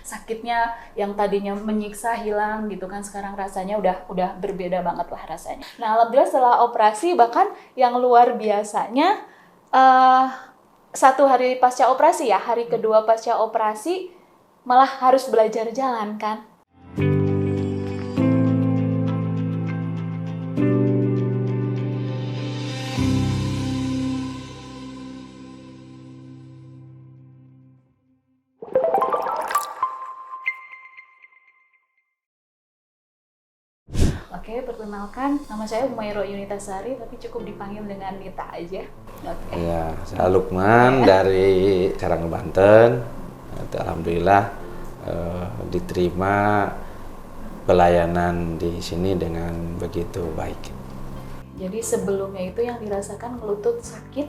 sakitnya yang tadinya menyiksa hilang gitu kan, sekarang rasanya udah berbeda banget lah rasanya. Nah alhamdulillah setelah operasi, bahkan yang luar biasanya 1 hari pasca operasi ya, hari kedua pasca operasi malah harus belajar jalan kan. Oke, perkenalkan, nama saya Humairo Yunitasari, tapi cukup dipanggil dengan Nita aja. Oke. Ya, saya Lukman dari Karang, Banten. Alhamdulillah diterima pelayanan di sini dengan begitu baik. Jadi sebelumnya itu yang dirasakan lutut sakit,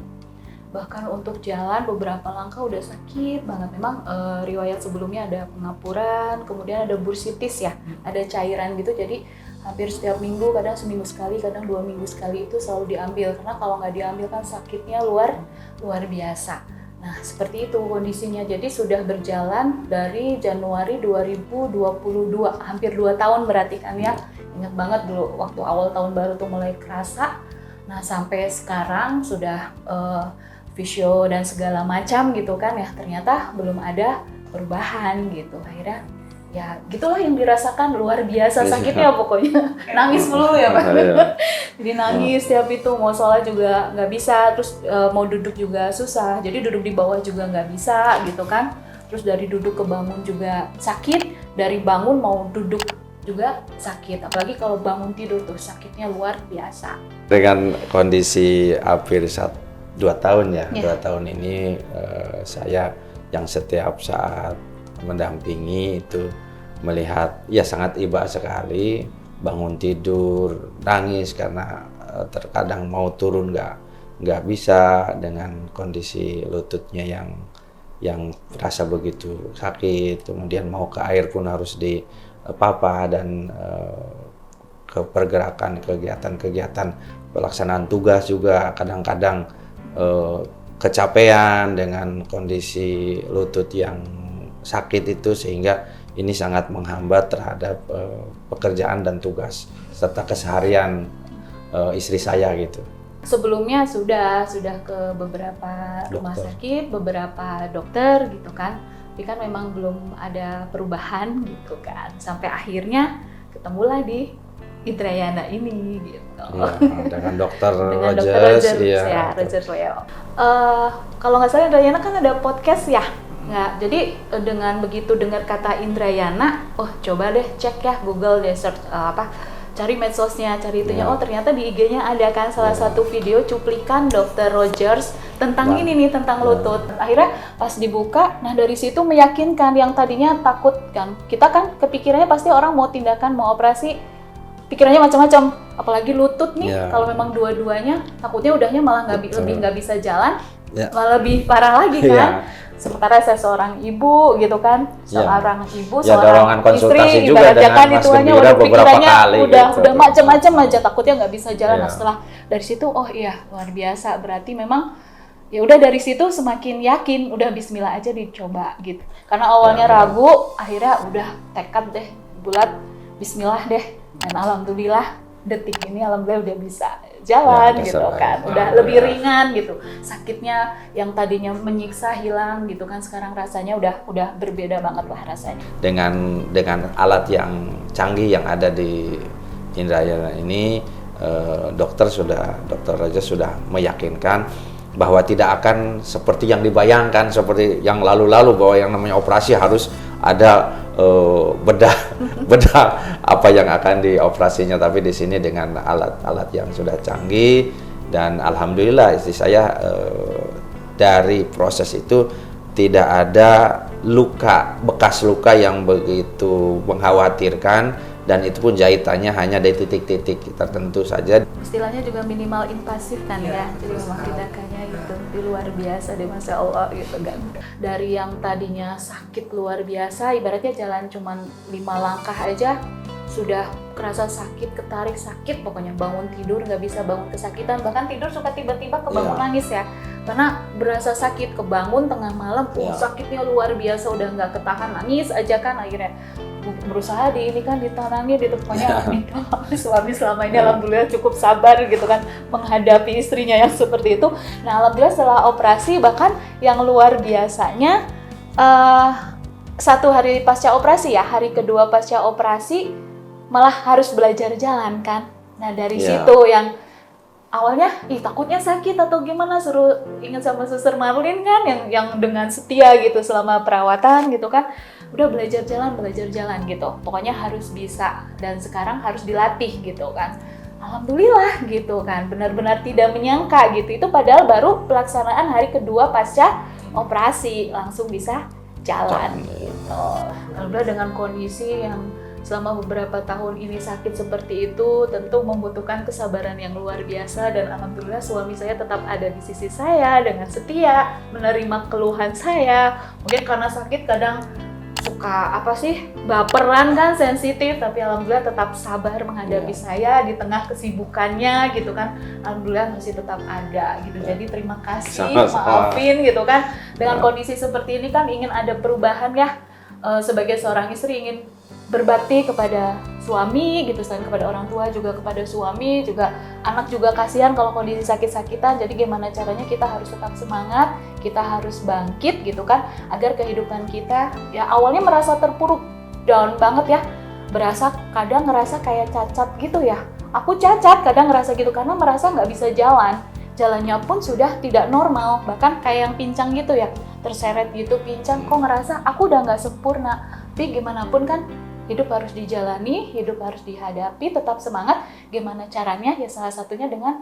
bahkan untuk jalan beberapa langkah udah sakit banget. Memang riwayat sebelumnya ada pengapuran, kemudian ada bursitis ya, ada cairan gitu. Jadi hampir setiap minggu, kadang seminggu sekali, kadang 2 minggu sekali itu selalu diambil. Karena kalau nggak diambil kan sakitnya luar biasa. Nah seperti itu kondisinya. Jadi sudah berjalan dari Januari 2022, hampir 2 tahun berarti kan ya. Ingat banget dulu waktu awal tahun baru tuh mulai kerasa. Nah sampai sekarang sudah fisio dan segala macam gitu kan ya, ternyata belum ada perubahan gitu. Akhirnya ya gitulah yang dirasakan, luar biasa sakitnya pokoknya. Nangis melulu ya Pak. Jadi nangis tiap itu, mau sholat juga nggak bisa, terus mau duduk juga susah. Jadi duduk di bawah juga nggak bisa gitu kan. Terus dari duduk ke bangun juga sakit, dari bangun mau duduk juga sakit. Apalagi kalau bangun tidur tuh sakitnya luar biasa. Dengan kondisi hampir 2 tahun ya, 2 tahun ini saya yang setiap saat mendampingi itu melihat ya sangat iba sekali, bangun tidur nangis karena terkadang mau turun nggak bisa dengan kondisi lututnya yang rasa begitu sakit, kemudian mau ke air pun harus dipapa dan ke pergerakan kegiatan pelaksanaan tugas juga kadang-kadang kecapean dengan kondisi lutut yang sakit itu, sehingga ini sangat menghambat terhadap pekerjaan dan tugas serta keseharian istri saya gitu. Sebelumnya sudah ke beberapa rumah sakit, beberapa dokter gitu kan, tapi kan memang belum ada perubahan gitu kan, sampai akhirnya ketemulah di Indrayana ini gitu. Ya, dengan dokter Rogers ya, Rogers Leo. Kalau nggak salah Indrayana kan ada podcast ya. Nggak, jadi dengan begitu dengar kata Indrayana, oh coba deh cek ya Google deh, search cari medsosnya, cari itunya. Oh ternyata di IG-nya ada kan salah satu video cuplikan Dr. Rogers tentang ini nih, tentang lutut. Akhirnya pas dibuka, nah dari situ meyakinkan yang tadinya takut kan. Kita kan kepikirannya pasti orang mau tindakan, mau operasi, pikirannya macam-macam. Apalagi lutut nih, kalau memang dua-duanya takutnya udahnya malah lebih nggak bisa jalan, malah lebih parah lagi kan. Sementara saya seorang ibu gitu kan, seorang ibu, seorang istri, ibaratnya kan itu hanya udah pikirannya udah macam-macam aja, takutnya nggak bisa jalan. Nah setelah dari situ, oh iya luar biasa, berarti memang ya udah dari situ semakin yakin, udah Bismillah aja dicoba gitu. Karena awalnya ragu, akhirnya udah tekad deh, bulat, Bismillah deh, dan alhamdulillah detik ini alhamdulillah udah bisa jalan gitu kan, udah lebih ringan gitu, sakitnya yang tadinya menyiksa hilang gitu kan, sekarang rasanya udah berbeda banget lah rasanya. Dengan alat yang canggih yang ada di Indrayana ini, dokter Rogers sudah meyakinkan bahwa tidak akan seperti yang dibayangkan, seperti yang lalu-lalu bahwa yang namanya operasi harus ada bedah apa yang akan dioperasinya, tapi di sini dengan alat-alat yang sudah canggih, dan alhamdulillah istri saya dari proses itu tidak ada bekas luka yang begitu mengkhawatirkan, dan itu pun jahitannya hanya dari titik-titik tertentu saja. Istilahnya juga minimal invasif kan ya, jadi memang tindakannya gitu di luar biasa deh, Masya Allah gitu kan. Dari yang tadinya sakit luar biasa, ibaratnya jalan cuman 5 langkah aja sudah kerasa sakit, ketarik sakit, pokoknya bangun tidur nggak bisa bangun kesakitan, bahkan tidur suka tiba-tiba kebangun nangis ya. karena berasa sakit, kebangun tengah malam, sakitnya luar biasa, udah nggak ketahan, nangis aja kan, akhirnya berusaha ditenangin, pokoknya suami selama ini alhamdulillah cukup sabar gitu kan menghadapi istrinya yang seperti itu. Nah alhamdulillah setelah operasi, bahkan yang luar biasanya 1 hari pasca operasi ya, hari kedua pasca operasi malah harus belajar jalan kan. Nah dari situ yang awalnya takutnya sakit atau gimana, suruh ingat sama Suster Marlin kan yang dengan setia gitu selama perawatan gitu kan, udah belajar jalan gitu, pokoknya harus bisa, dan sekarang harus dilatih gitu kan. Alhamdulillah gitu kan, benar-benar tidak menyangka gitu, itu padahal baru pelaksanaan hari kedua pasca operasi langsung bisa jalan gitu. Alhamdulillah dengan kondisi yang selama beberapa tahun ini sakit seperti itu tentu membutuhkan kesabaran yang luar biasa, dan alhamdulillah suami saya tetap ada di sisi saya dengan setia menerima keluhan saya. Mungkin karena sakit kadang suka baperan kan, sensitif, tapi alhamdulillah tetap sabar menghadapi saya di tengah kesibukannya gitu kan. Alhamdulillah masih tetap ada gitu. Jadi terima kasih, maafin gitu kan. Dengan kondisi seperti ini kan ingin ada perubahan ya. Sebagai seorang istri ingin berbakti kepada suami gitu, selain kepada orang tua juga kepada suami, juga anak juga kasihan kalau kondisi sakit-sakitan. Jadi gimana caranya kita harus tetap semangat, kita harus bangkit gitu kan, agar kehidupan kita ya awalnya merasa terpuruk, down banget ya, kadang ngerasa kayak cacat gitu ya. Aku cacat kadang ngerasa gitu karena merasa nggak bisa jalannya pun sudah tidak normal, bahkan kayak yang pincang gitu ya, terseret gitu, pincang, kok ngerasa aku udah nggak sempurna. Tapi gimana pun kan hidup harus dijalani, hidup harus dihadapi, tetap semangat. Gimana caranya? Ya salah satunya dengan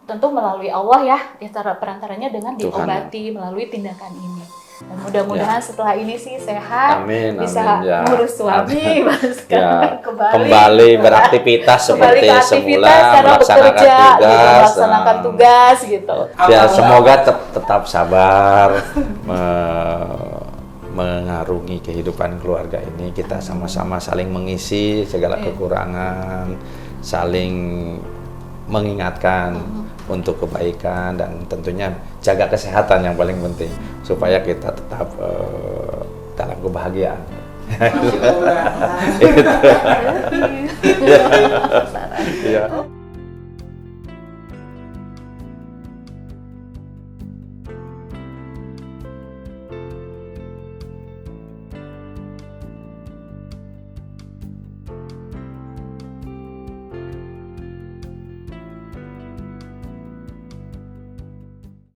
tentu melalui Allah ya cara perantaranya dengan diobati melalui tindakan ini. Dan mudah-mudahan setelah ini sih sehat, bisa ngurus suami, kembali beraktivitas seperti semula, melaksanakan tugas gitu. Ya semoga tetap sabar mengarungi kehidupan keluarga ini. Kita sama-sama saling mengisi segala kekurangan, saling mengingatkan untuk kebaikan, dan tentunya jaga kesehatan yang paling penting supaya kita tetap dalam kebahagiaan. Itu.